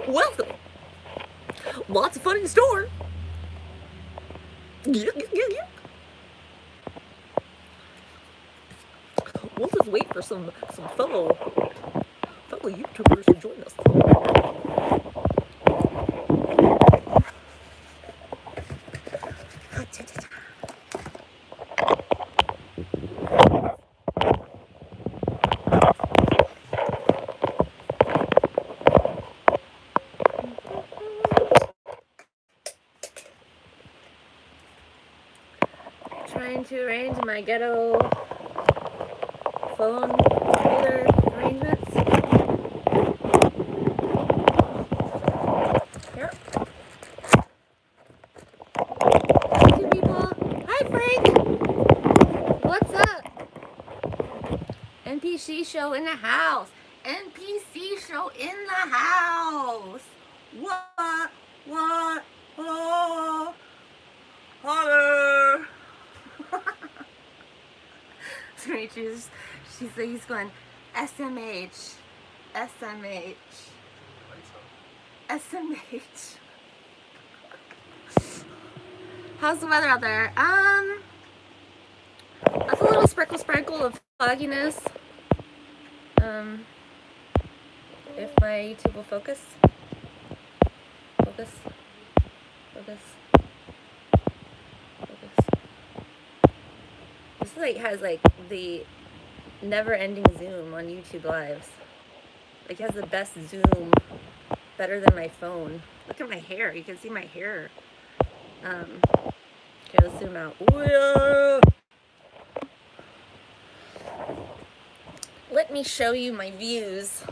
Welcome. Lots of fun in store. Yeah, yeah, yeah, yeah. We'll just wait for some fellow YouTubers to join us. Trying to arrange my ghetto phone holder arrangements. Here. Two people. Hi, Frank. What's up? NPC show in the house. NPC show in the house. What? What? Oh. Holler. He's going SMH. SMH. SMH. How's the weather out there? That's a little sprinkle of fogginess. If my YouTube will focus. Focus. This has the never-ending zoom on YouTube Lives. It has the best zoom, better than my phone. Look at my hair. You can see my hair. Okay, let's zoom out. Whoa! Let me show you my views.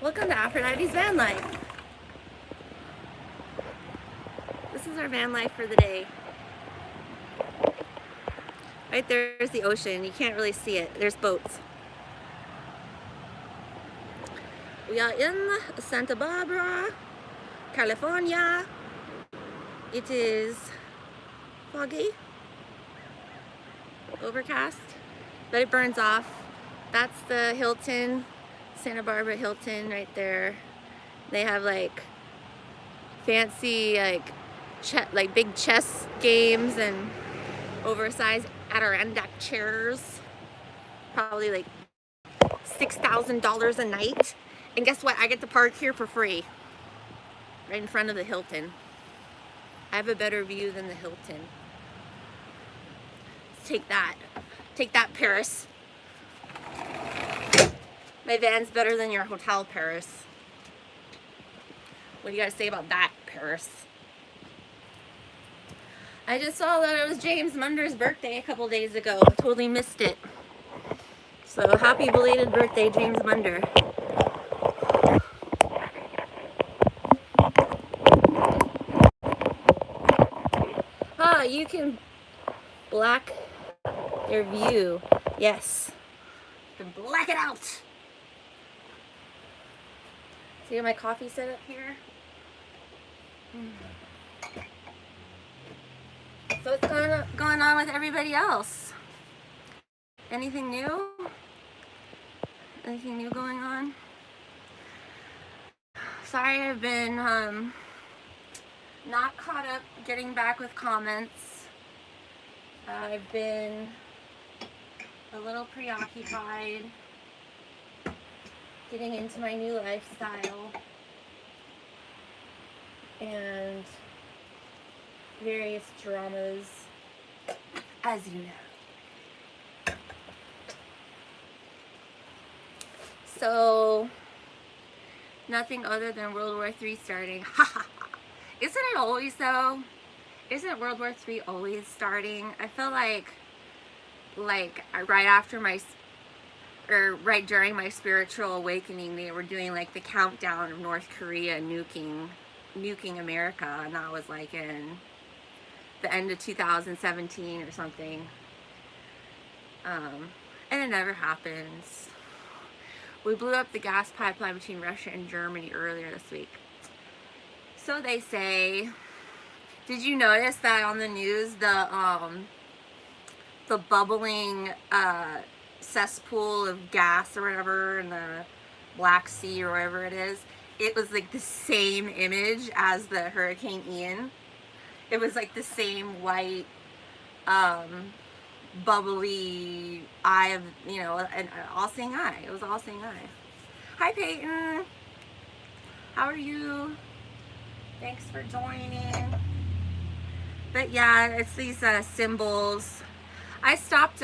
Welcome to Aphrodite's Van Life. This is our van life for the day. Right there's the ocean. You can't really see it. There's boats. We are in Santa Barbara, California. It is foggy, overcast, but it burns off. That's the Hilton, Santa Barbara Hilton right there. They have like fancy like big chess games and oversized Adirondack chairs. Probably like $6,000 a night. And guess what? I get to park here for free. Right in front of the Hilton. I have a better view than the Hilton. Take that. Take that, Paris. My van's better than your hotel, Paris. What do you gotta say about that, Paris? I just saw that it was James Munder's birthday a couple days ago. I totally missed it. So happy belated birthday, James Munder. You can black your view. Yes. You can black it out. See my coffee set up here? So what's going on with everybody else? Anything new? Anything new going on? Sorry, I've been not caught up getting back with comments. I've been a little preoccupied getting into my new lifestyle and various dramas, as you know. So, nothing other than World War III starting. Isn't it always though? Isn't World War III always starting? I feel like right after right during my spiritual awakening, they were doing like the countdown of North Korea nuking America, and that was like in the end of 2017 or something. And it never happens. We blew up the gas pipeline between Russia and Germany earlier this week. So they say. Did you notice that on the news, the bubbling cesspool of gas or whatever in the Black Sea or wherever it is? It was like the same image as the Hurricane Ian. It was like the same white, bubbly eye of, you know, an all-seeing eye. It was all-seeing eye. Hi, Peyton. How are you? Thanks for joining. But yeah, it's these symbols. I stopped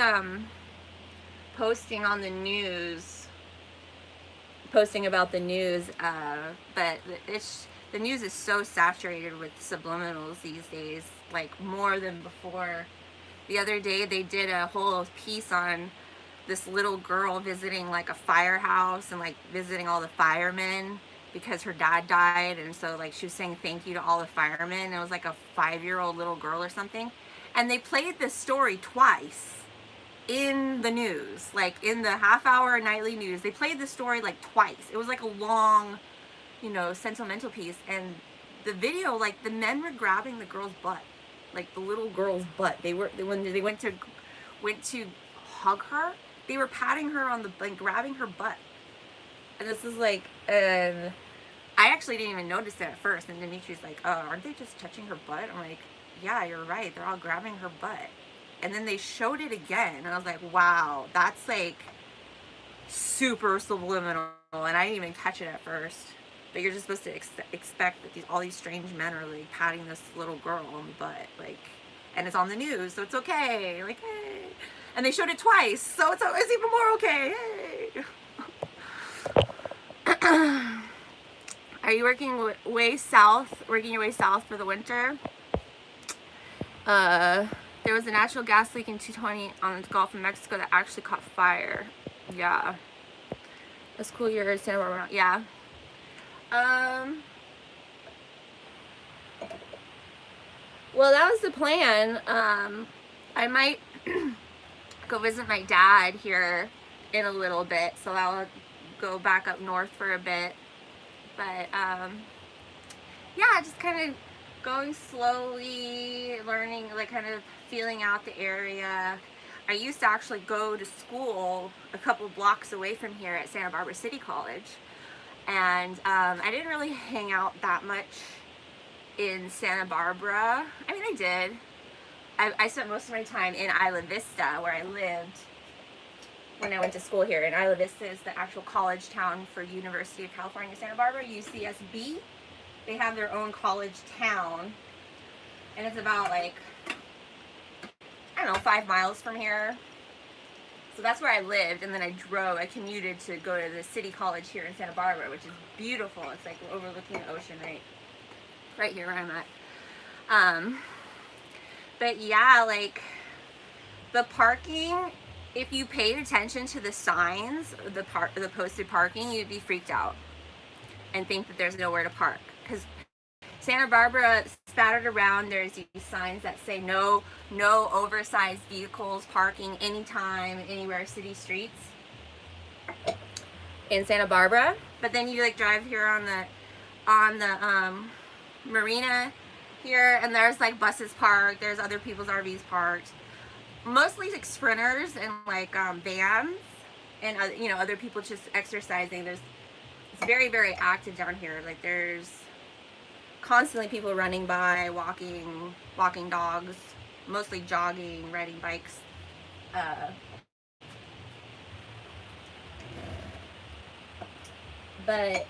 posting on the news, posting about the news, but the news is so saturated with subliminals these days, like more than before. The other day they did a whole piece on this little girl visiting like a firehouse and like visiting all the firemen because her dad died, and so like she was saying thank you to all the firemen. It was like a 5-year-old little girl or something, and they played this story twice in the news, like in the half-hour nightly news. They played the story like twice. It was like a long, you know, sentimental piece, and the video, like the men were grabbing the girl's butt, like the little girl's butt. When they went to hug her, they were patting her on the, like grabbing her butt. And this is like, I actually didn't even notice it at first. And Dimitri's like, oh, aren't they just touching her butt? I'm like, yeah, you're right. They're all grabbing her butt. And then they showed it again. And I was like, wow, that's like super subliminal. And I didn't even catch it at first. But you're just supposed to expect that all these strange men are like patting this little girl on the butt. Like, and it's on the news, so it's okay. Like, hey. And they showed it twice, so it's even more okay. Hey. Are you working your way south for the winter? There was a natural gas leak in 220 on the Gulf of Mexico that actually caught fire. Yeah. That's cool. You're Santa Barbara. Yeah. Well, that was the plan. I might go visit my dad here in a little bit, so I'll go back up north for a bit. But yeah, just kind of going slowly, learning, like kind of feeling out the area. I used to actually go to school a couple blocks away from here at Santa Barbara City College, and I didn't really hang out that much in Santa Barbara. I mean, I did. I spent most of my time in Isla Vista, where I lived when I went to school here. And Isla Vista is the actual college town for University of California, Santa Barbara, UCSB. They have their own college town, and it's about like, I don't know, 5 miles from here. So that's where I lived, and then I commuted to go to the city college here in Santa Barbara, which is beautiful. It's like overlooking the ocean right here where I'm at. But yeah, like the parking, if you paid attention to the signs, the posted parking, you'd be freaked out and think that there's nowhere to park. Because Santa Barbara, spattered around, there's these signs that say no oversized vehicles parking anytime, anywhere, city streets in Santa Barbara. But then you like drive here on the marina here, and there's like buses parked, there's other people's RVs parked, mostly like sprinters and like vans, and you know, other people just exercising. It's very, very active down here. Like there's constantly people running by, walking dogs, mostly jogging, riding bikes. But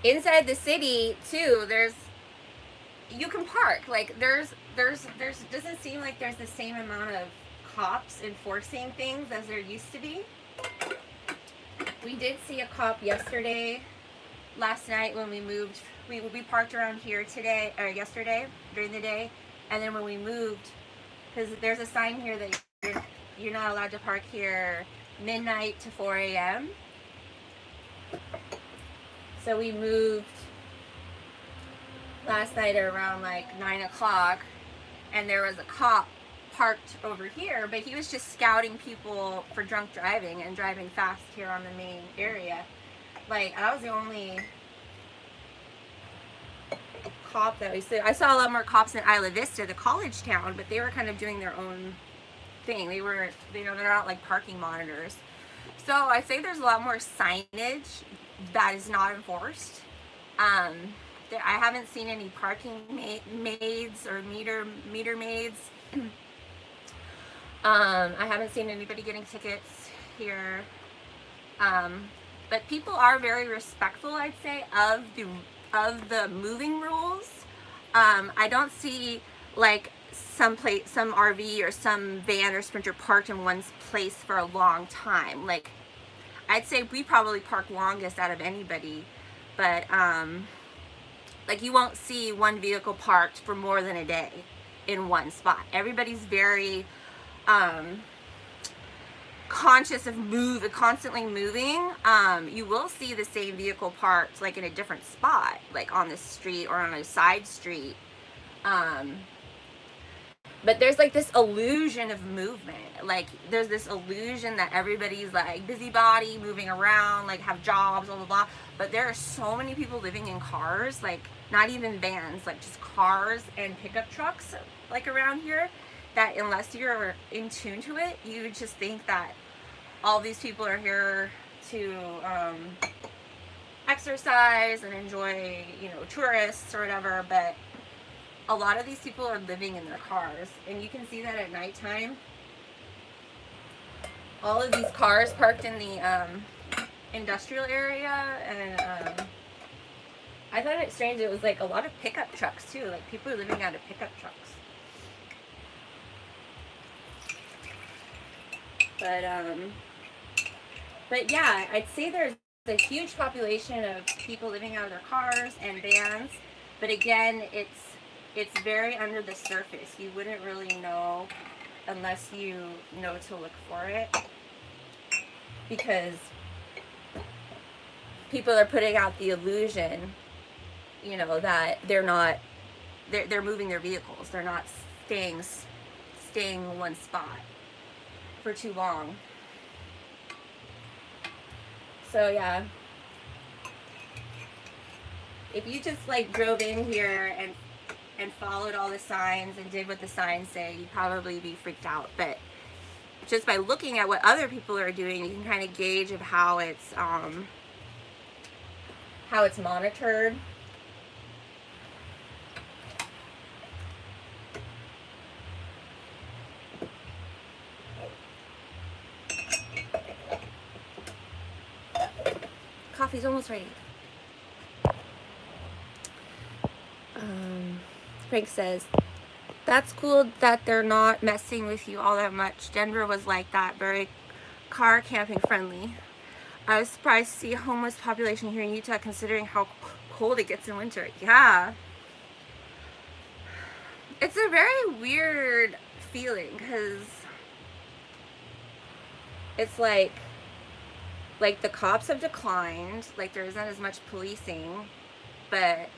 inside the city too, you can park. Like there's doesn't seem like there's the same amount of cops enforcing things as there used to be. We did see a cop last night when we moved. We parked around here yesterday during the day, and then when we moved, because there's a sign here that you're not allowed to park here midnight to 4 a.m. So we moved last night around like 9 o'clock, and there was a cop parked over here, but he was just scouting people for drunk driving and driving fast here on the main area. Like, I was the only cop that I saw a lot more cops in Isla Vista, the college town, but they were kind of doing their own thing. They're not like parking monitors. So I say there's a lot more signage that is not enforced. Um, I haven't seen any parking maids or meter maids. I haven't seen anybody getting tickets here. But people are very respectful, I'd say, of the moving rules. I don't see like some RV or some van or sprinter parked in one place for a long time. Like, I'd say we probably park longest out of anybody, but like, you won't see one vehicle parked for more than a day in one spot. Everybody's very conscious of constantly moving. You will see the same vehicle parked like in a different spot, like on the street or on a side street. But there's like this illusion of movement. Like, there's this illusion that everybody's like busybody, moving around, like have jobs, blah, blah, blah. But there are so many people living in cars, like not even vans, like just cars and pickup trucks, like around here, that unless you're in tune to it, you would just think that all these people are here to exercise and enjoy, tourists or whatever. But a lot of these people are living in their cars, and you can see that at nighttime. All of these cars parked in the industrial area, and I thought it strange. It was like a lot of pickup trucks too, like people are living out of pickup trucks. But yeah, I'd say there's a huge population of people living out of their cars and vans, but again, it's very under the surface. You wouldn't really know unless you know to look for it, because people are putting out the illusion, that they're moving their vehicles. They're not staying in one spot for too long. So yeah, if you just like drove in here and followed all the signs and did what the signs say, you'd probably be freaked out. But just by looking at what other people are doing, you can kind of gauge of how it's monitored. Coffee's almost ready. Frank says, that's cool that they're not messing with you all that much. Denver was like that, very car camping friendly. I was surprised to see a homeless population here in Utah, considering how cold it gets in winter. Yeah. It's a very weird feeling, because it's like the cops have declined, like there isn't as much policing, but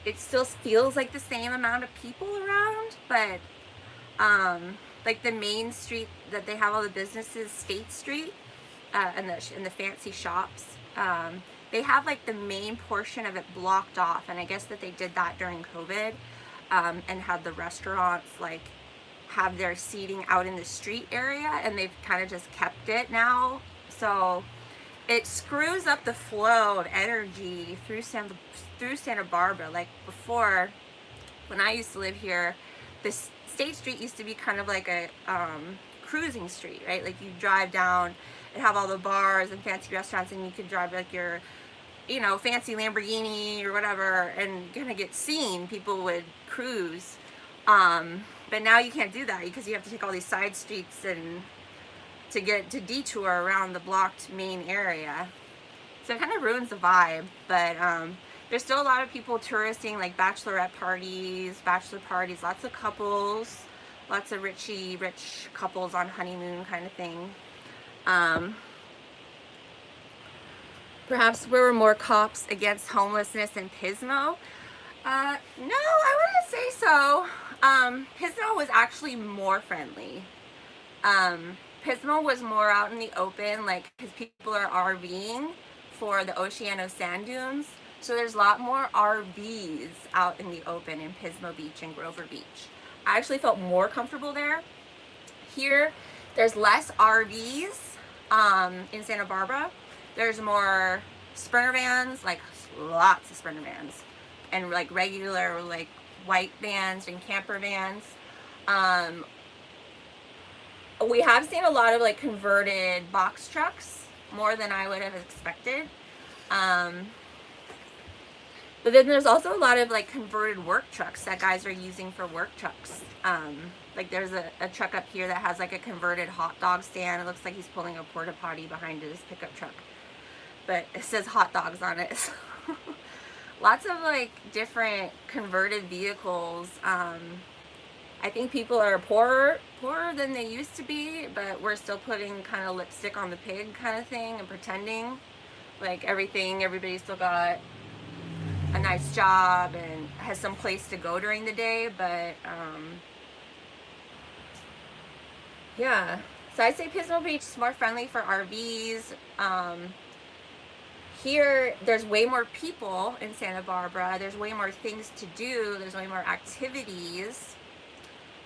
it still feels like the same amount of people around. But like the main street that they have all the businesses, State Street, and the fancy shops, they have like the main portion of it blocked off, and I guess that they did that during COVID, and had the restaurants like have their seating out in the street area, and they've kind of just kept it now. So it screws up the flow of energy through Santa Barbara. Like before, when I used to live here, this State Street used to be kind of like a cruising street, right? Like you drive down and have all the bars and fancy restaurants, and you could drive like your, fancy Lamborghini or whatever, and kind of get seen. People would cruise. But now you can't do that, because you have to take all these side streets and to detour around the blocked main area. So it kind of ruins the vibe. But there's still a lot of people touristing, like bachelorette parties, bachelor parties, lots of couples, lots of rich couples on honeymoon kind of thing. Perhaps there were more cops against homelessness in Pismo. No, I wouldn't say so. Pismo was actually more friendly. Pismo was more out in the open, like, because people are RVing for the Oceano sand dunes. So there's a lot more RVs out in the open in Pismo Beach and Grover Beach. I actually felt more comfortable there. Here, there's less RVs in Santa Barbara. There's more Sprinter vans, like lots of Sprinter vans, and like regular like white vans and camper vans. We have seen a lot of like converted box trucks, more than I would have expected. But then there's also a lot of like converted work trucks that guys are using for work trucks. Like there's a truck up here that has like a converted hot dog stand. It looks like he's pulling a porta potty behind his pickup truck, but it says hot dogs on it. Lots of like different converted vehicles. I think people are poorer than they used to be, but we're still putting kind of lipstick on the pig kind of thing and pretending like everybody's still got a nice job and has some place to go during the day. But yeah, so I'd say Pismo Beach is more friendly for RVs. Here there's way more people in Santa Barbara. There's way more things to do. There's way more activities.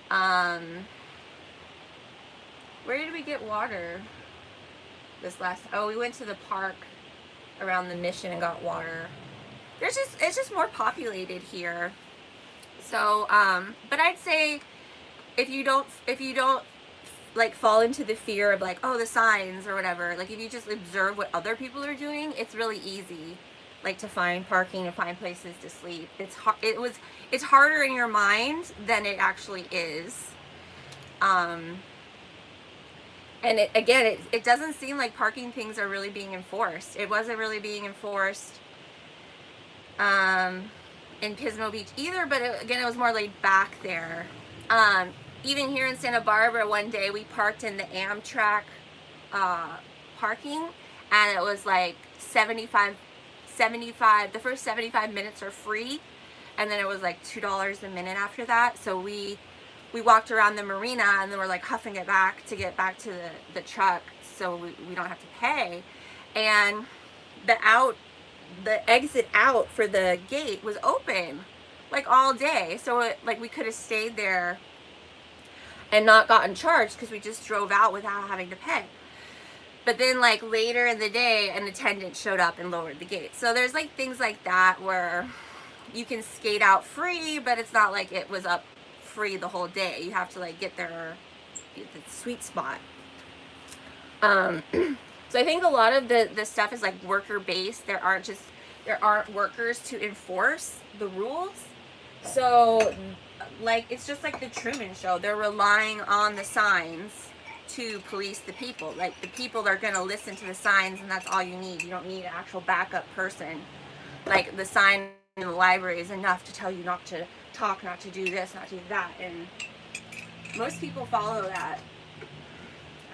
Where did we get water this last? Oh, we went to the park around the Mission and got water. It's just more populated here. So, but I'd say if you don't like fall into the fear of like, oh, the signs or whatever, like if you just observe what other people are doing, it's really easy like to find parking, to find places to sleep. It's harder in your mind than it actually is. And it doesn't seem like parking things are really being enforced. It wasn't really being enforced in Pismo Beach either, but it was more laid back there. Even here in Santa Barbara, one day we parked in the Amtrak parking, and it was like 75, the first 75 minutes are free, and then it was like $2 a minute after that. So we walked around the marina, and then we're like huffing it back to get back to the truck so we don't have to pay. And the exit out for the gate was open like all day, so we could have stayed there and not gotten charged because we just drove out without having to pay. But then like later in the day, an attendant showed up and lowered the gate. So there's like things like that where you can skate out free, but it's not like it was up free the whole day. You have to like get the sweet spot. So I think a lot of the stuff is like worker based. There aren't workers to enforce the rules. So like it's just like the Truman Show. They're relying on the signs to police the people. Like the people are gonna listen to the signs, and that's all you need. You don't need an actual backup person. Like the sign in the library is enough to tell you not to talk, not to do this, not to do that, and most people follow that,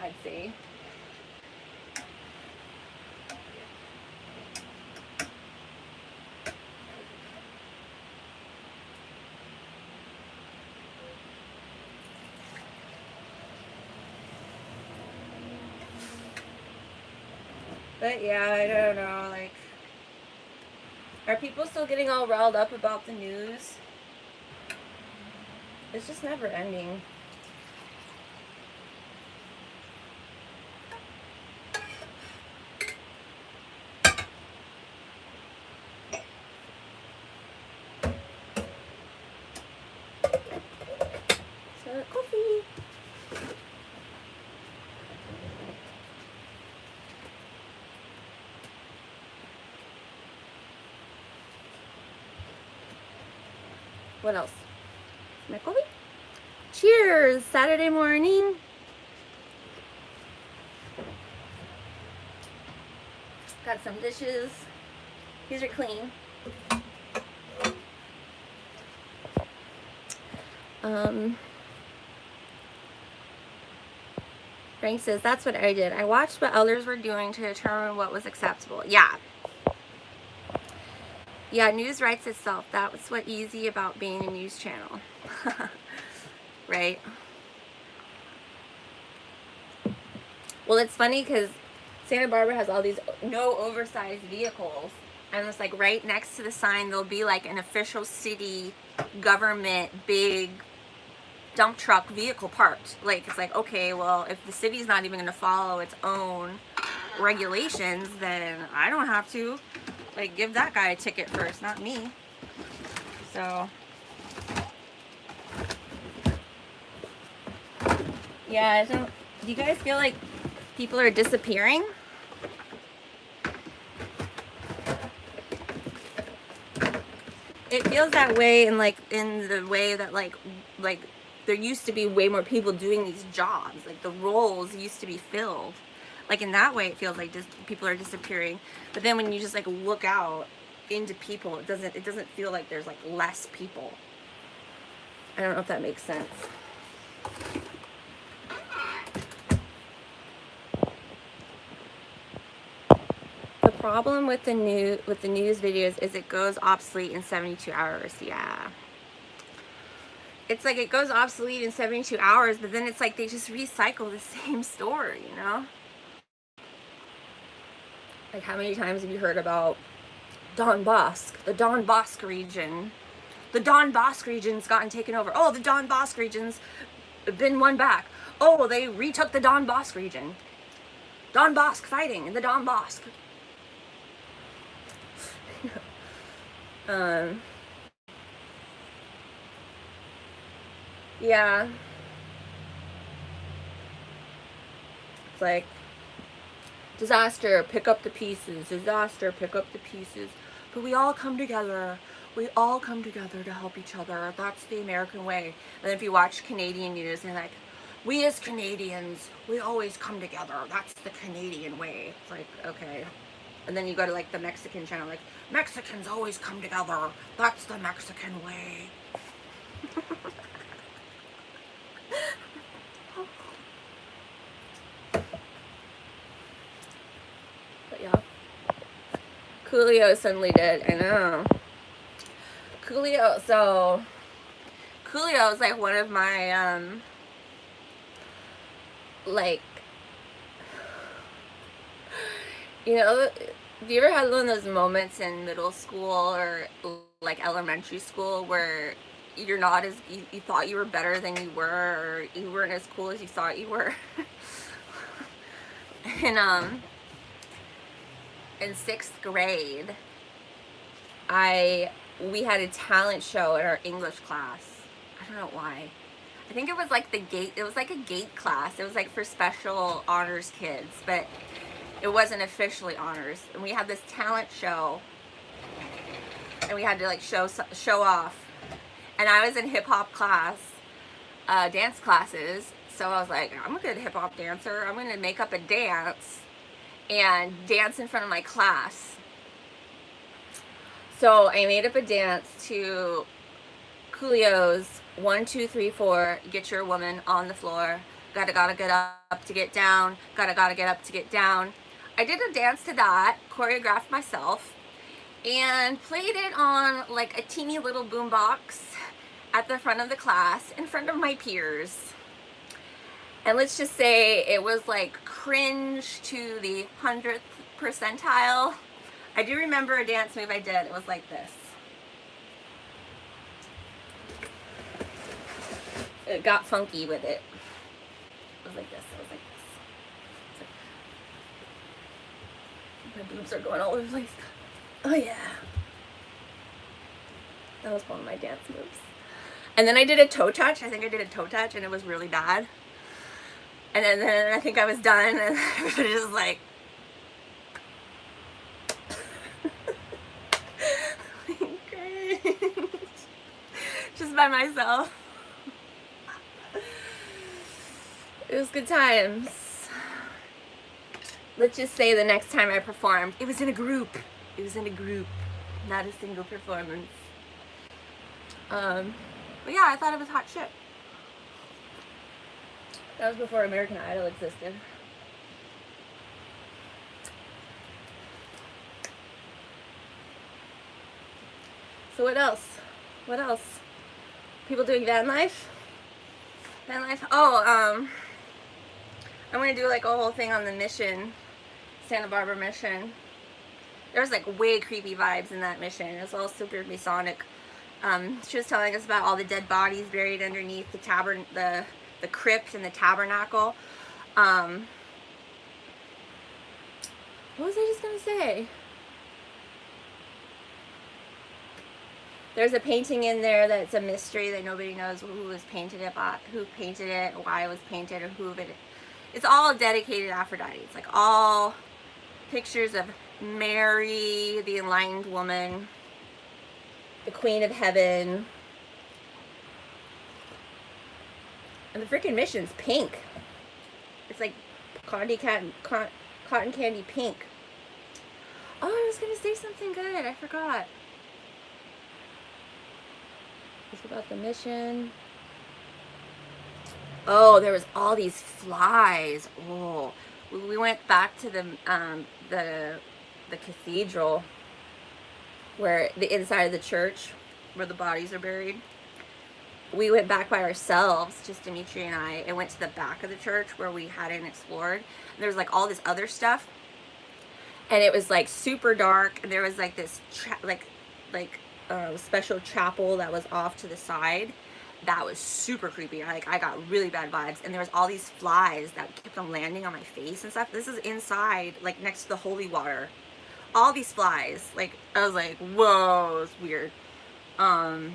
I'd say. But yeah, I don't know, like, are people still getting all riled up about the news? It's just never ending. So, coffee. What else? My coffee? Cheers! Saturday morning. Got some dishes. These are clean. Frank says, that's what I did. I watched what others were doing to determine what was acceptable. Yeah. Yeah, news writes itself. That's what's easy about being a news channel. Right? Well, it's funny because Santa Barbara has all these no oversized vehicles. And it's like right next to the sign, there'll be like an official city government big dump truck vehicle parked. Like, it's like, okay, well, if the city's not even going to follow its own regulations, then I don't have to. Like, give that guy a ticket first, not me. So, yeah, do you guys feel like people are disappearing? It feels that way in the way that like there used to be way more people doing these jobs. Like the roles used to be filled. Like in that way, it feels like people are disappearing. But then when you just like look out into people, it doesn't feel like there's like less people. I don't know if that makes sense. The problem with the news videos is it goes obsolete in 72 hours. Yeah. It's like it goes obsolete in 72 hours, but then it's like they just recycle the same story, you know? Like, how many times have you heard about Donbass, the Donbass region? The Donbass region's gotten taken over. Oh, the Donbass region's been won back. Oh, they retook the Donbass region. Donbass fighting in the Donbass. Yeah. It's like, disaster, pick up the pieces. Disaster, pick up the pieces. But we all come together. We all come together to help each other. That's the American way. And if you watch Canadian news, they're like, we as Canadians, we always come together. That's the Canadian way. It's like, okay. And then you go to like the Mexican channel, like, Mexicans always come together. That's the Mexican way. But yeah. Coolio suddenly dead. I know. Coolio, so Coolio is like one of my like, you know, have you ever had one of those moments in middle school or like elementary school where you're not as you thought you were better than you were, or you weren't as cool as you thought you were? And in 6th grade, we had a talent show in our English class. I don't know why. I think it was like it was like a gate class. It was like for special honors kids, but it wasn't officially honors. And we had this talent show, and we had to like show off. And I was in hip hop class, dance classes. So I was like, I'm a good hip hop dancer. I'm gonna make up a dance and dance in front of my class. So I made up a dance to Coolio's 1, 2, 3, 4, get your woman on the floor. Gotta get up to get down. Gotta get up to get down. I did a dance to that, choreographed myself, and played it on like a teeny little boombox at the front of the class in front of my peers. And let's just say it was like cringe to the 100th percentile. I do remember a dance move I did. It was like this. It got funky with it. It was like this. It was like this. My boobs are going all over the place. Oh yeah. That was one of my dance moves. And then I did a toe touch. I think I did a toe touch and it was really bad. And then I think I was done and everybody was like, just by myself. It was good times. Let's just say the next time I performed, it was in a group. It was in a group, not a single performance. But yeah, I thought it was hot shit. That was before American Idol existed. So what else? What else? People doing van life? Van life? Oh, I'm gonna do like a whole thing on the mission, Santa Barbara mission. There's like way creepy vibes in that mission. It's all super Masonic. She was telling us about all the dead bodies buried underneath the crypt and the tabernacle. What was I just gonna say? There's a painting in there that's a mystery that nobody knows who was painted it by, who painted it, why it was painted, or who it. It's all dedicated to Aphrodite. It's like all pictures of Mary, the enlightened woman, the Queen of Heaven, and the freaking mission's pink. It's like cotton candy pink. Oh, I was gonna say something good. I forgot. It's about the mission. Oh, there was all these flies. Oh, we went back to the cathedral, where the inside of the church where the bodies are buried. We went back by ourselves, just Dimitri and I, and went to the back of the church where we hadn't explored. And there was like all this other stuff, and it was like super dark. And there was like this special chapel that was off to the side. That was super creepy. I got really bad vibes. And there was all these flies that kept on landing on my face and stuff. This is inside, like next to the holy water. All these flies. Like, I was like, whoa, it's weird. Oh,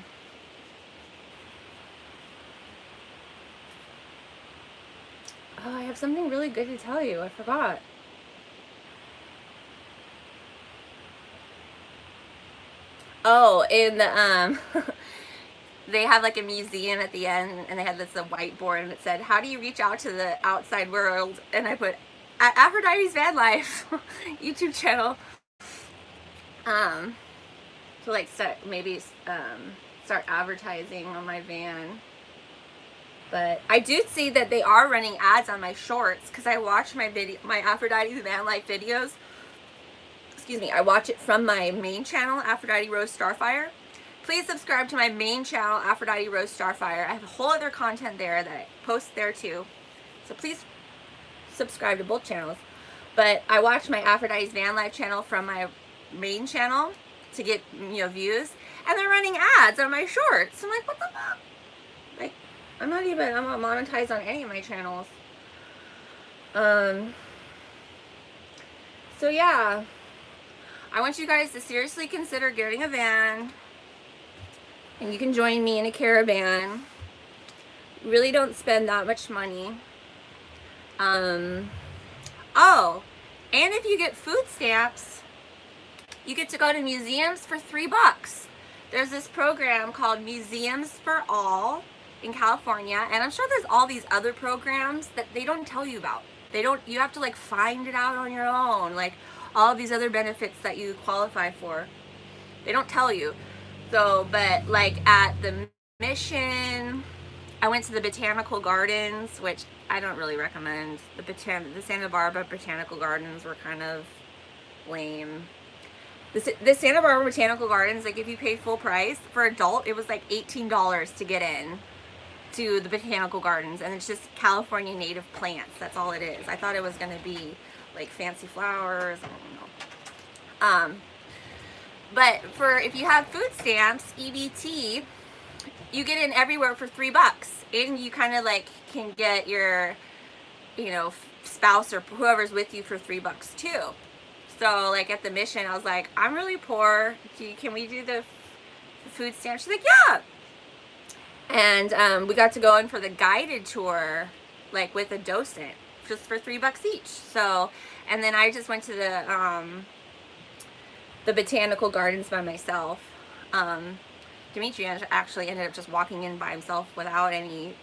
I have something really good to tell you. I forgot. Oh, in the they have like a museum at the end, and they had this whiteboard, and it said, "How do you reach out to the outside world?" And I put Aphrodite's Van Life YouTube channel. To like start advertising on my van. But I do see that they are running ads on my shorts, because I watch my Aphrodite's Van Life videos. Excuse me, I watch it from my main channel, Aphrodite Rose Starfire. Please subscribe to my main channel, Aphrodite Rose Starfire. I have a whole other content there that I post there too. So please subscribe to both channels. But I watch my Aphrodite's Van Life channel from my main channel to get, views. And they're running ads on my shorts. I'm like, what the fuck? Like, I'm not monetized on any of my channels. So yeah. I want you guys to seriously consider getting a van, and you can join me in a caravan. Really don't spend that much money. Oh, and if you get food stamps, you get to go to museums for $3. There's this program called Museums for All in California, and I'm sure there's all these other programs that they don't tell you about. You have to like find it out on your own, like all of these other benefits that you qualify for. They don't tell you. So, but like at the mission, I went to the botanical gardens, which I don't really recommend. The Santa Barbara botanical gardens were kind of lame. The Santa Barbara botanical gardens, like if you paid full price for adult, it was like $18 to get in to the botanical gardens, and it's just California native plants. That's all it is. I thought it was going to be like fancy flowers. I don't know. But if you have food stamps, EBT, you get in everywhere for $3, and you kind of like can get your, spouse or whoever's with you for $3 too. So like at the mission, I was like, I'm really poor. Can we do the food stamp? She's like, yeah. And we got to go in for the guided tour, like with a docent, just for $3 each. So, and then I just went to the botanical gardens by myself. Dimitri actually ended up just walking in by himself without any.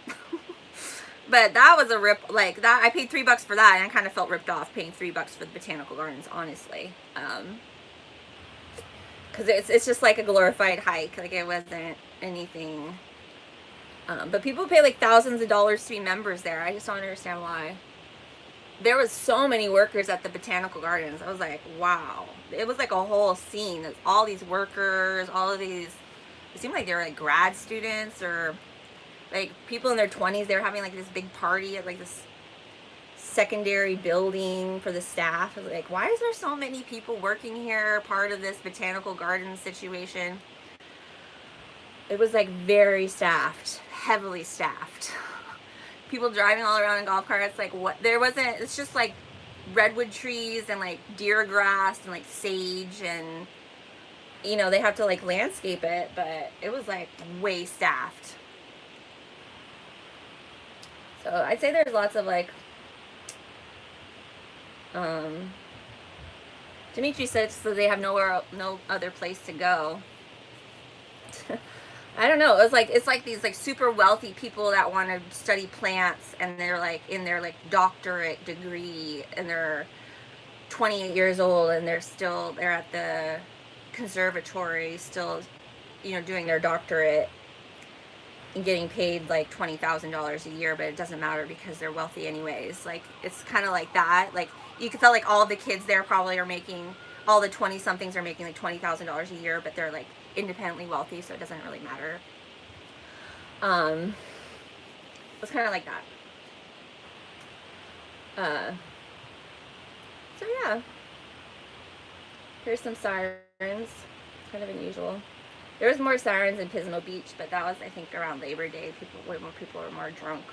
But that was a rip. Like that, I paid $3 for that, and I kind of felt ripped off paying $3 for the botanical gardens, honestly. Because it's just like a glorified hike. Like it wasn't anything. But people pay like thousands of dollars to be members there. I just don't understand why. There was so many workers at the botanical gardens. I was like, wow. It was like a whole scene. There's all these workers, all of these. It seemed like they were like grad students or like people in their 20s. They were having like this big party at like this secondary building for the staff. I was like, why is there so many people working here, part of this botanical garden situation? It was like very staffed, heavily staffed. People driving all around in golf carts. Like, what? There wasn't, it's just like redwood trees and like deer grass and like sage, and you know, they have to like landscape it, but it was like way staffed. So I'd say there's lots of like, Dimitri said so they have no other place to go. I don't know. It's like these like super wealthy people that want to study plants, and they're like in their like doctorate degree, and they're 28 years old, and they're at the conservatory still, you know, doing their doctorate and getting paid like $20,000 a year, but it doesn't matter because they're wealthy anyways. Like, it's kind of like that. Like, you can tell like all the kids there probably are making, all the 20 somethings are making like $20,000 a year, but they're like independently wealthy, so it doesn't really matter. It's kind of like that. So yeah, here's some sirens. Kind of unusual. There was more sirens in Pismo Beach, but that was, I think, around Labor Day. Way more people were more drunk.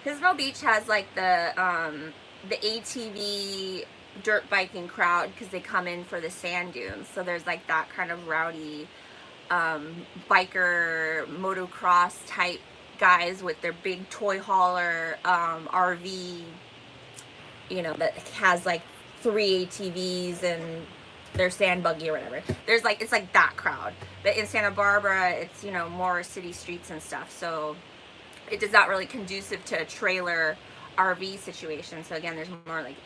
Pismo Beach has like the ATV dirt biking crowd because they come in for the sand dunes. So there's like that kind of rowdy biker motocross type guys with their big toy hauler RV, you know, that has like 3 ATVs and their sand buggy or whatever. There's like, it's like that crowd. But in Santa Barbara, it's, you know, more city streets and stuff. So it is not really conducive to a trailer RV situation. So again, there's more like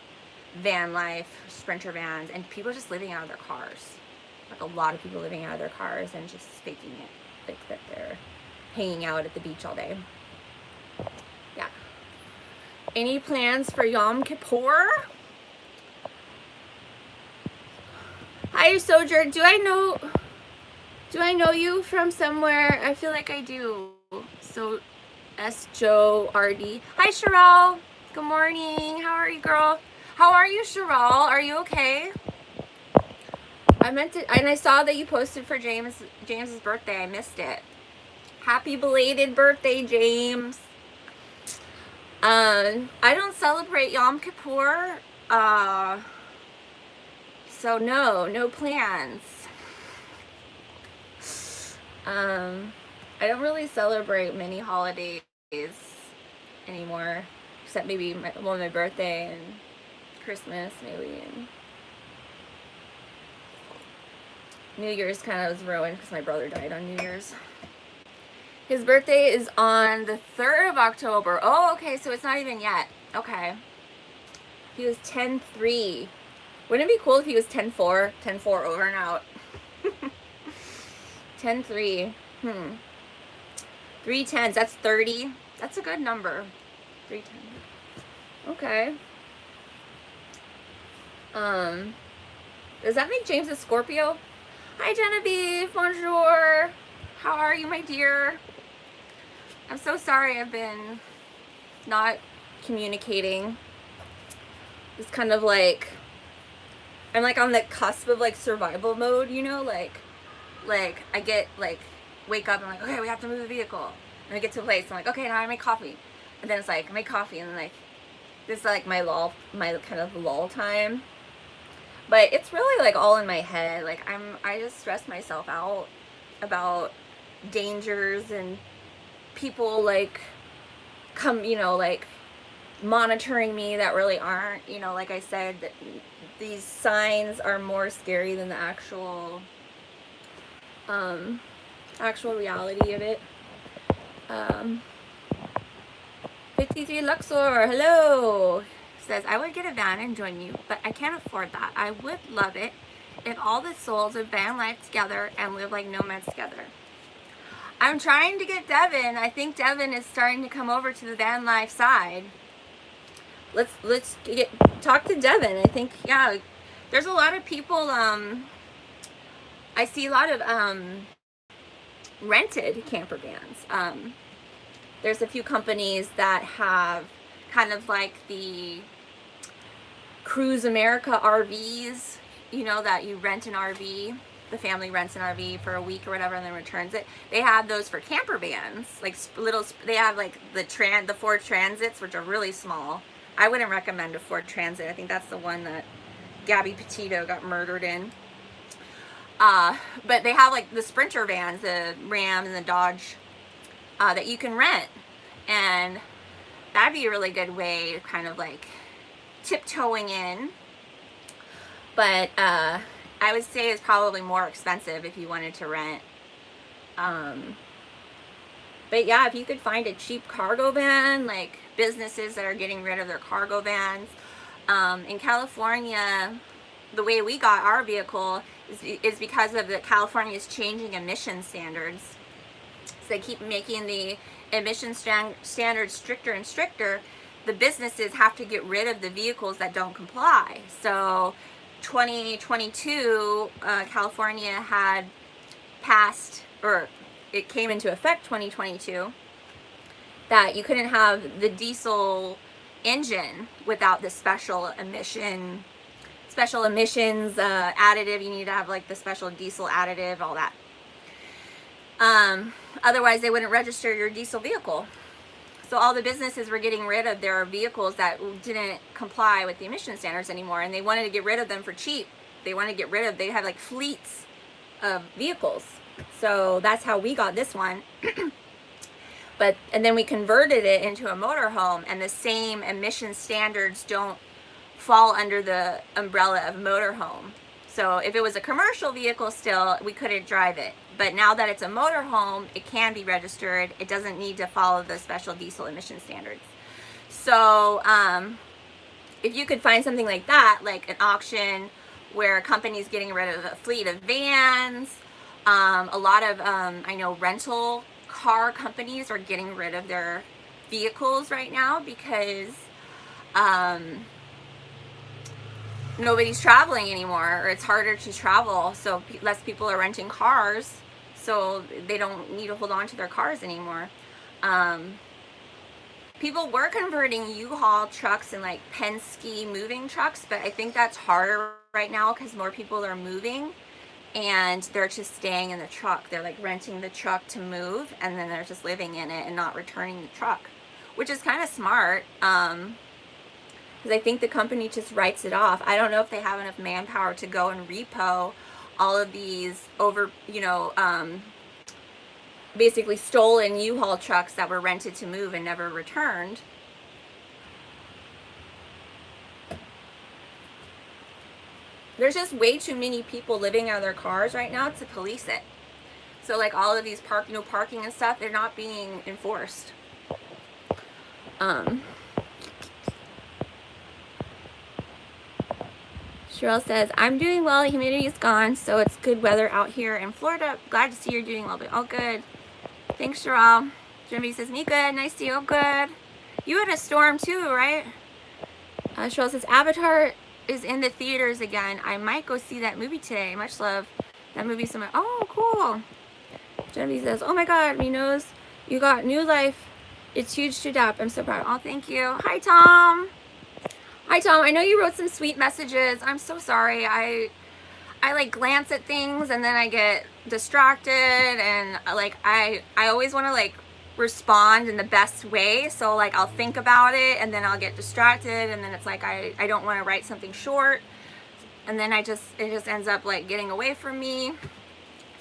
van life, sprinter vans, and people just living out of their cars. Like a lot of people living out of their cars and just faking it, like that they're hanging out at the beach all day. Yeah. Any plans for Yom Kippur? Hi, Sojourn. Do I know you from somewhere? I feel like I do. So, S. Joe RD. Hi, Sherelle. Good morning. How are you, girl? How are you, Sherelle? Are you okay? And I saw that you posted for James's birthday. I missed it. Happy belated birthday, James. I don't celebrate Yom Kippur. So no plans. I don't really celebrate many holidays anymore, except maybe my birthday and Christmas maybe, and New Year's kind of was ruined because my brother died on New Year's. His birthday is on the 3rd of October. Oh, okay, so it's not even yet. Okay. He was 10-3. Wouldn't it be cool if he was 10-4? 10-4 over and out. 10-3. 3 10s. That's 30. That's a good number. 3 10. Okay. Does that make James a Scorpio? Hi, Genevieve. Bonjour. How are you, my dear? I'm so sorry I've been not communicating. It's kind of like, I'm like on the cusp of like survival mode, you know, like I get like, wake up and I'm like, okay, we have to move the vehicle. And we get to a place, I'm like, okay, now I make coffee. And then it's like, I make coffee, and then like, this is like my kind of lull time. But it's really like all in my head. Like I just stress myself out about dangers and people like you know, like monitoring me that really aren't, you know, like I said, that these signs are more scary than the actual reality of it. 53 Luxor, hello, says, I would get a van and join you, but I can't afford that. I would love it if all the souls would van life together and live like nomads together. I'm trying to get Devin. I think Devin is starting to come over to the van life side. Let's talk to Devin. I think, yeah, there's a lot of people, I see a lot of rented camper vans. There's a few companies that have, kind of like the Cruise America RVs, you know, that you rent an RV, the family rents an RV for a week or whatever and then returns it. They have those for camper vans, like little, they have like the Ford Transits, which are really small. I wouldn't recommend a Ford Transit. I think that's the one that Gabby Petito got murdered in. But they have like the Sprinter vans, the Ram and the Dodge, that you can rent. And that'd be a really good way to kind of like tiptoeing in. But I would say it's probably more expensive if you wanted to rent. But yeah, if you could find a cheap cargo van, like businesses that are getting rid of their cargo vans. In California, the way we got our vehicle is because of the California's changing emission standards. So they keep making the emission standards stricter and stricter. The businesses have to get rid of the vehicles that don't comply. So 2022, California had passed, or it came into effect 2022, that you couldn't have the diesel engine without the special emissions additive. You need to have like the special diesel additive, all that. Otherwise they wouldn't register your diesel vehicle. So all the businesses were getting rid of their vehicles that didn't comply with the emission standards anymore, and they wanted to get rid of them for cheap. They had like fleets of vehicles. So that's how we got this one. And then we converted it into a motorhome, and the same emission standards don't fall under the umbrella of motorhome. So if it was a commercial vehicle still, we couldn't drive it. But now that it's a motorhome, it can be registered. It doesn't need to follow the special diesel emission standards. So if you could find something like that, like an auction where a company's getting rid of a fleet of vans, a lot of, I know rental car companies are getting rid of their vehicles right now because nobody's traveling anymore, or it's harder to travel, so less people are renting cars, so they don't need to hold on to their cars anymore. People were converting U-Haul trucks and like Penske moving trucks, but I think that's harder right now because more people are moving and they're just staying in the truck. They're like renting the truck to move, and then they're just living in it and not returning the truck, which is kind of smart. Because I think the company just writes it off. I don't know if they have enough manpower to go and repo all of these basically stolen U-Haul trucks that were rented to move and never returned. There's just way too many people living out of their cars right now to police it. So like all of these parking and stuff, they're not being enforced. Cheryl says, I'm doing well, the humidity is gone, so it's good weather out here in Florida. Glad to see you're doing well, but oh good. Thanks, Cheryl. Genevieve says, me good, nice to you, oh good. You had a storm too, right? Cheryl says, Avatar is in the theaters again. I might go see that movie today. Much love. That movie so much. Oh, cool. Genevieve says, oh my god, me knows you got new life. It's huge to adapt. I'm so proud. Oh, thank you. Hi, Tom. Hi, Tom. I know you wrote some sweet messages. I'm so sorry. I like glance at things and then I get distracted, and like I always want to like respond in the best way. So like I'll think about it and then I'll get distracted, and then it's like I don't want to write something short, and then it just ends up like getting away from me.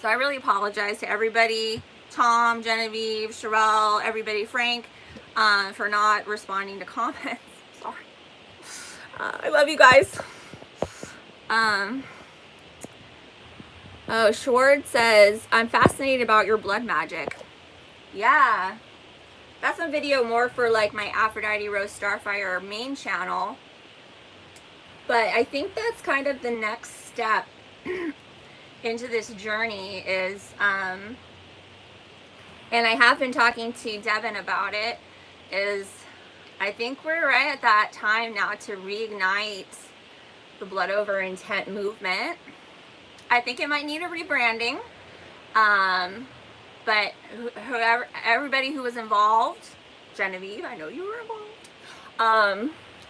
So I really apologize to everybody, Tom, Genevieve, Sherelle, everybody, Frank, for not responding to comments. Sorry. I love you guys. Oh, Schwartz says, I'm fascinated about your blood magic. Yeah. That's a video more for like my Aphrodite Rose Starfire main channel. But I think that's kind of the next step into this journey is, and I have been talking to Devin about it, is I think we're right at that time now to reignite the Blood Over Intent movement. I think it might need a rebranding, but everybody who was involved, Genevieve, I know you were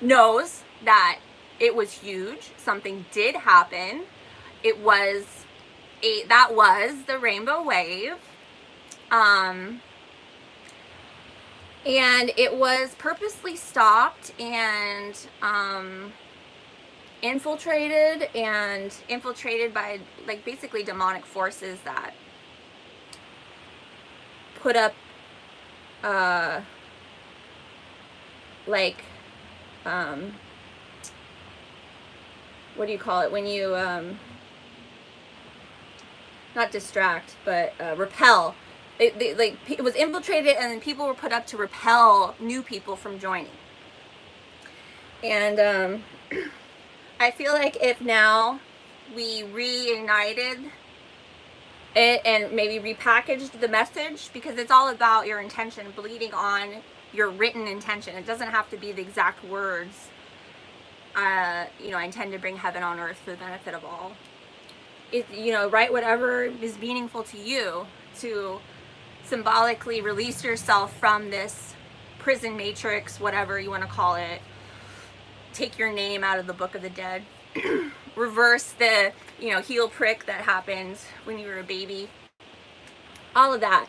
knows that it was huge. Something did happen. It was that was the rainbow wave. And it was purposely stopped and infiltrated by like basically demonic forces that put up like what do you call it when you not distract but repel. It was infiltrated, and then people were put up to repel new people from joining. And I feel like if now we reignited it and maybe repackaged the message, because it's all about your intention, bleeding on your written intention. It doesn't have to be the exact words. I intend to bring heaven on earth for the benefit of all. Write whatever is meaningful to you to symbolically release yourself from this prison matrix, whatever you want to call it. Take your name out of the book of the dead. Reverse the, heel prick that happened when you were a baby. All of that.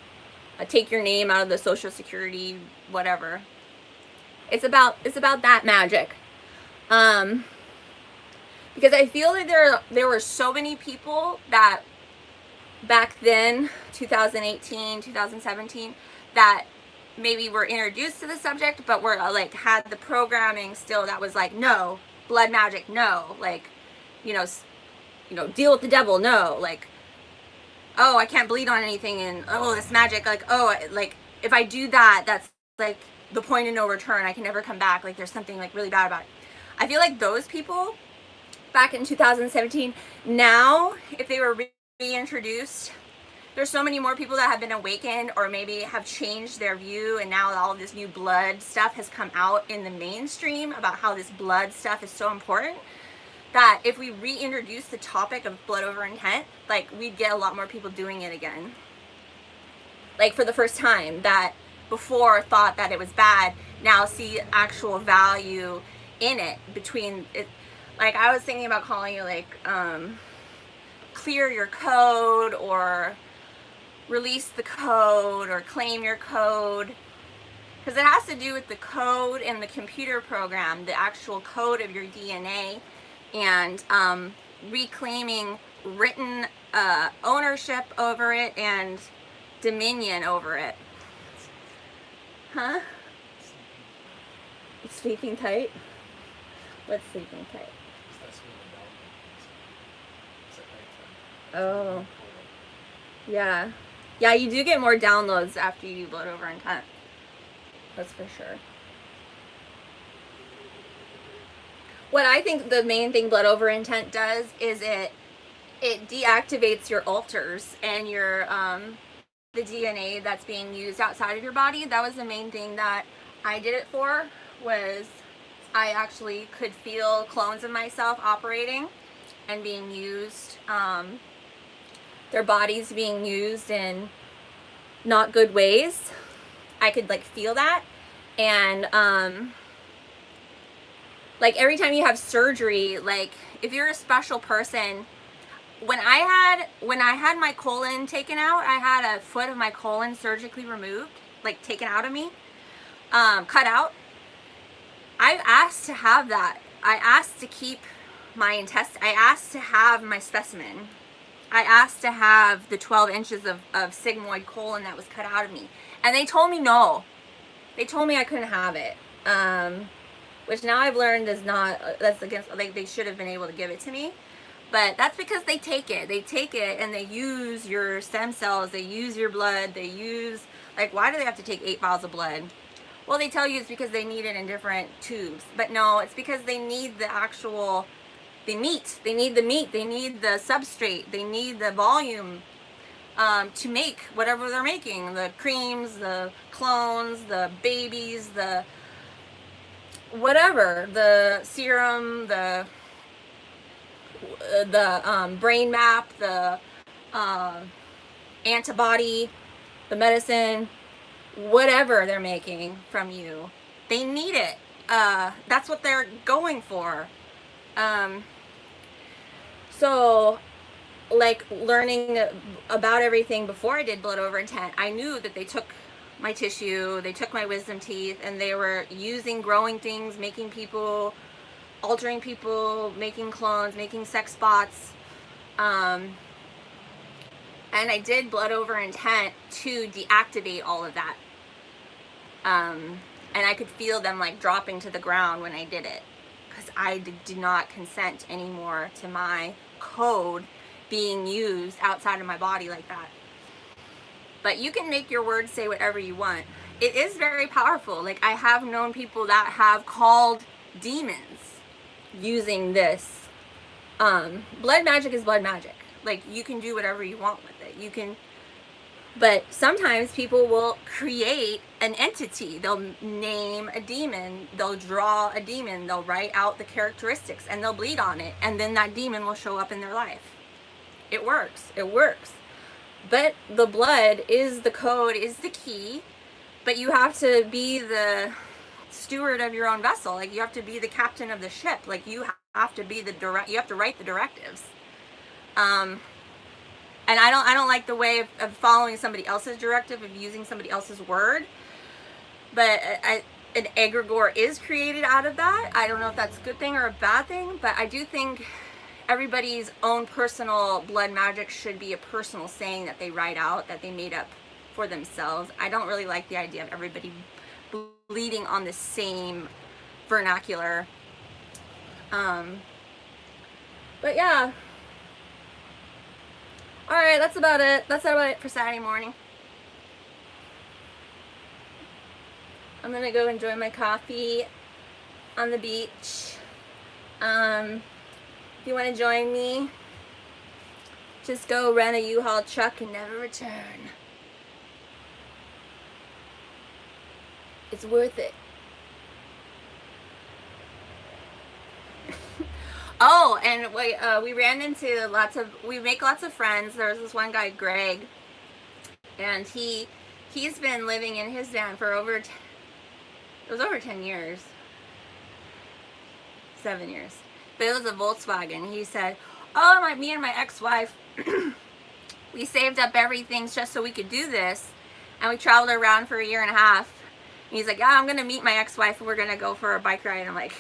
Take your name out of the social security, whatever. It's about that magic. Because I feel like there were so many people that back then, 2018, 2017, that maybe were introduced to the subject, but were like had the programming still that was like, no, blood magic, no, like, deal with the devil, no, like, oh, I can't bleed on anything, and oh, this magic, like, oh, like if I do that, that's like the point of no return. I can never come back. Like there's something like really bad about it. I feel like those people back in 2017, now if they were reintroduced, there's so many more people that have been awakened or maybe have changed their view, and now all of this new blood stuff has come out in the mainstream about how this blood stuff is so important, that if we reintroduce the topic of blood over intent, like we'd get a lot more people doing it again. Like for the first time, that before thought that it was bad, now see actual value in it. Between it, like I was thinking about calling it like clear your code, or release the code, or claim your code, because it has to do with the code in the computer program, the actual code of your DNA, and reclaiming written ownership over it and dominion over it. Huh? Sleeping tight? What's sleeping tight? Oh. Yeah. Yeah, you do get more downloads after you do blood over intent. That's for sure. What I think the main thing blood over intent does is it deactivates your alters and your the DNA that's being used outside of your body. That was the main thing that I did it for, was I actually could feel clones of myself operating and being used, their bodies being used in not good ways. I could like feel that. And like every time you have surgery, like if you're a special person, when I had my colon taken out, I had a foot of my colon surgically removed, like taken out of me, cut out. I asked to have that. I asked to keep my intestine. I asked to have my specimen. I asked to have the 12 inches of sigmoid colon that was cut out of me. And they told me no. They told me I couldn't have it. Which now I've learned is not, that's against, like they should have been able to give it to me. But that's because they take it. They take it and they use your stem cells. They use your blood. They use, like, why do they have to take 8 vials of blood? Well, they tell you it's because they need it in different tubes. But no, it's because they need the actual, the meat. They need the meat. They need the substrate. They need the volume to make whatever they're making. The creams, the clones, the babies, the whatever. The serum, the brain map, the antibody, the medicine, whatever they're making from you. They need it. that's what they're going for. So like learning about everything before I did blood over intent, I knew that they took my tissue, they took my wisdom teeth, and they were using growing things, making people, altering people, making clones, making sex bots. And I did blood over intent to deactivate all of that. And I could feel them like dropping to the ground when I did it, because I did not consent anymore to my code being used outside of my body like that. But you can make your words say whatever you want. It is very powerful. Like, I have known people that have called demons using this. Blood magic is blood magic. Like, you can do whatever you want with it. You can, but sometimes people will create an entity. They'll name a demon, they'll draw a demon, they'll write out the characteristics, and they'll bleed on it, and then that demon will show up in their life. It works. It works. But the blood is the code, is the key. But you have to be the steward of your own vessel. Like, you have to be the captain of the ship. Like, you have to be you have to write the directives. And I don't like the way of following somebody else's directive, of using somebody else's word. But an egregore is created out of that. I don't know if that's a good thing or a bad thing, but I do think everybody's own personal blood magic should be a personal saying that they write out, that they made up for themselves. I don't really like the idea of everybody bleeding on the same vernacular. But yeah. Alright, that's about it. That's about it for Saturday morning. I'm gonna go enjoy my coffee on the beach. If you want to join me, just go rent a U-Haul truck and never return. It's worth it. Oh, and we ran into we make lots of friends. There was this one guy, Greg, and he's been living in his van for over 10 years. 7 years. But it was a Volkswagen. He said, oh, me and my ex-wife, we saved up everything just so we could do this. And we traveled around for a year and a half. And he's like, yeah, I'm going to meet my ex-wife and we're going to go for a bike ride. And I'm like,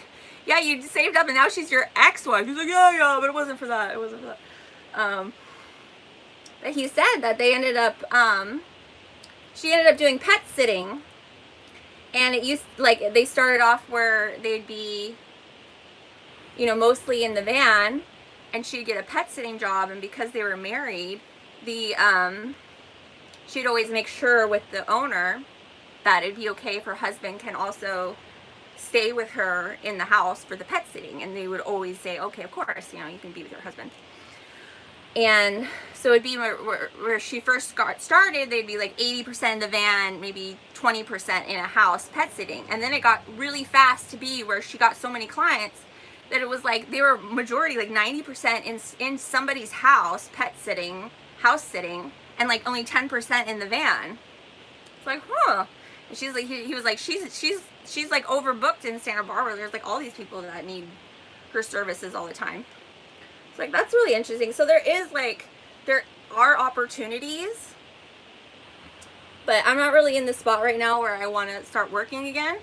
yeah, you saved up and now she's your ex-wife. He's like, yeah, but it wasn't for that. It wasn't for that. But he said that they ended up, she ended up doing pet sitting. And it used, like, they started off where they'd be, you know, mostly in the van, and she'd get a pet sitting job, and because they were married, she'd always make sure with the owner that it'd be okay if her husband can also stay with her in the house for the pet sitting, and they would always say, okay, of course, you know, you can be with your husband. And so it'd be where she first got started, they'd be like 80% in the van, maybe 20% in a house pet sitting, and then it got really fast to be where she got so many clients that it was like they were majority, like 90% in somebody's house pet sitting, house sitting, and like only 10% in the van. It's like, huh. And she's like, he was like, she's like overbooked in Santa Barbara. There's like all these people that need her services all the time. It's like, that's really interesting. So there are opportunities, but I'm not really in the spot right now where I want to start working again.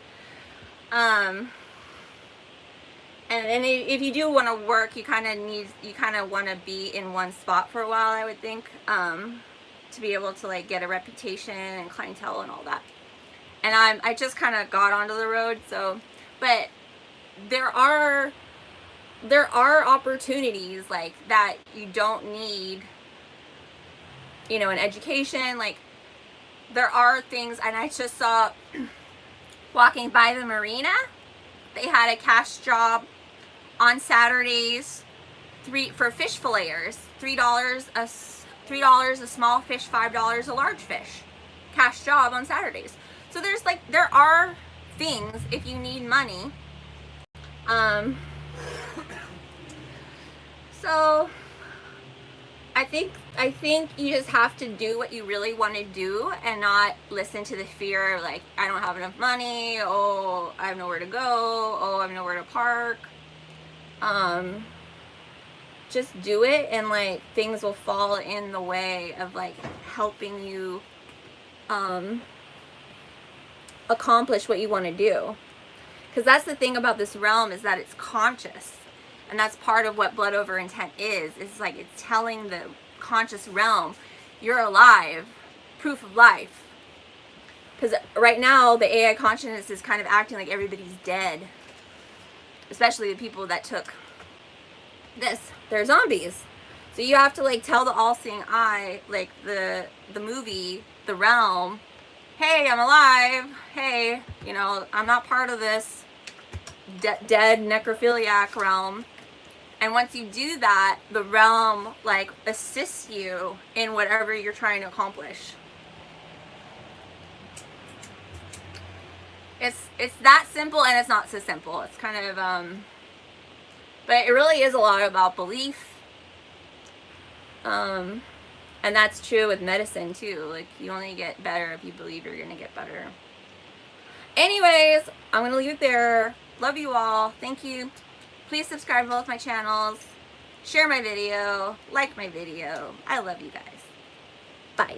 And if you do want to work, you kind of want to be in one spot for a while, I would think, to be able to like get a reputation and clientele and all that. And I just kind of got onto the road, so, but there are opportunities like that. You don't need, you know, an education. Like, there are things, and I just saw walking by the marina, they had a cash job on Saturdays, for fish filleters, $3 a small fish, $5 a large fish. Cash job on Saturdays. So there are things if you need money. So I think you just have to do what you really want to do and not listen to the fear of like, I don't have enough money, oh, I have nowhere to go, oh, I have nowhere to park. Just do it, and like things will fall in the way of like helping you accomplish what you want to do. Because that's the thing about this realm, is that it's conscious. And that's part of what blood over intent is. It's like it's telling the conscious realm, you're alive, proof of life. Because right now, the AI consciousness is kind of acting like everybody's dead. Especially the people that took this. They're zombies. So you have to like tell the all-seeing eye, like the movie, the realm, hey, I'm alive. Hey, you know, I'm not part of this dead necrophiliac realm. And once you do that, the realm like assists you in whatever you're trying to accomplish. It's that simple, and it's not so simple. It's kind of but it really is a lot about belief. And that's true with medicine too. Like, you only get better if you believe you're gonna get better. Anyways, I'm gonna leave it there. Love you all. Thank you. Please subscribe to both my channels. Share my video. Like my video. I love you guys. Bye.